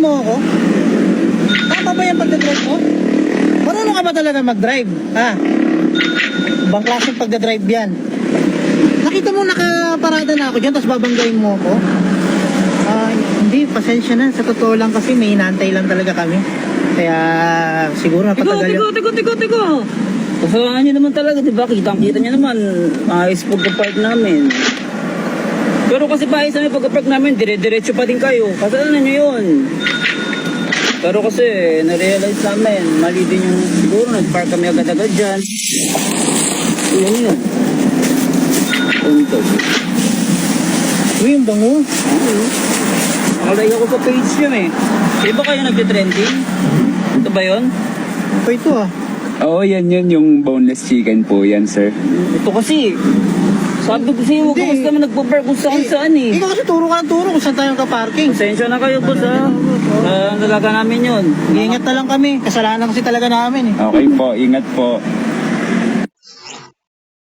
mo ako? Tama ba yung pagdadrive mo? Marunong ka ba talaga mag-drive? Ha? Ibang klaseng pagdadrive yan. Nakita mo nakaparada na ako dyan, tapos babanggain mo ako? Hindi, pasensya na. Sa totoo lang kasi may inaantay lang talaga kami. Kaya siguro napatagal yung... Tiko. Kasalanan nyo naman talaga, di ba? Kitang-kita nyo naman. Ayos pagka-park namin. Pero kasi pa sa may pagka-park namin, dire-diretso pa din kayo. Kasalanan nyo yun. Pero kasi, na-realize namin, mali din yung siguro, nag-park kami agad-agad dyan. Yan yun. Untog. Uy, yung bango. Nakalay ako sa page yun eh. Di ba kayo nagtitrending? Ito ba yun? Ito ito ah. Oo, yan yun, yung boneless chicken po yan, sir. Ito kasi, sabi ko sa'yo, huwag ka Hindi. kasi naman nagpa-park kung saan eh. Ikaw kasi turo ka ng turo kung saan tayo ka-parking. Pasensya na kayo, boss ha. Nalaga namin yun. Iingat na lang kami. Kasalanan kasi talaga namin eh. Okay po, ingat po.